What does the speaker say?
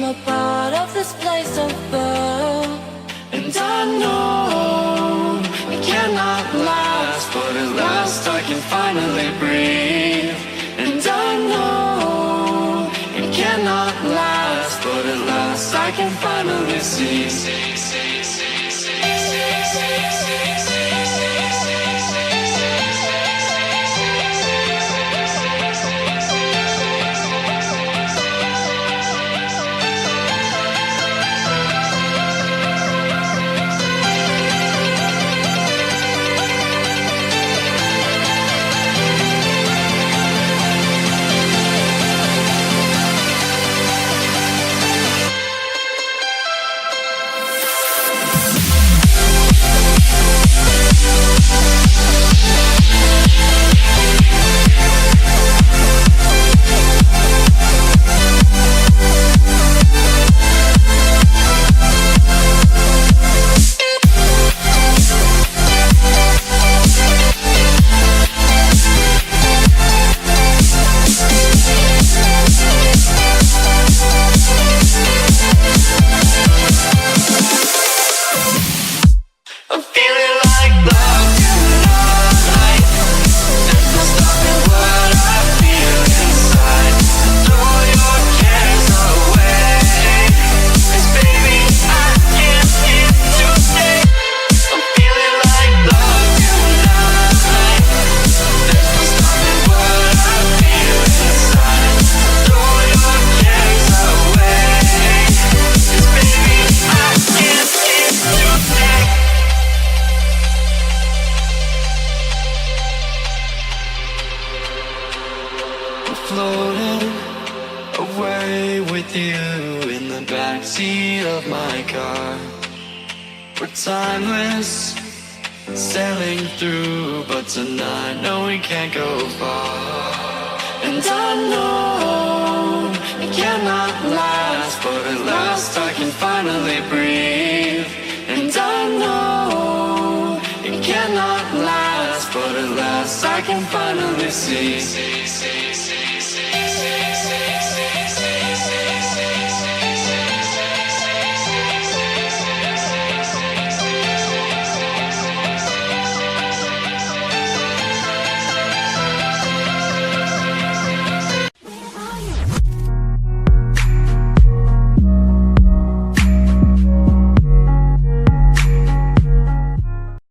a part of this place of birth. And I know it cannot last, but at last I can finally breathe. And I know it cannot last, but at last I can finally see. Floating away with you in the backseat of my car. We're timeless, sailing through, but tonight, no, we can't go far. And I know it cannot last, but at last I can finally breathe. And I know it cannot last, but at last I can finally see.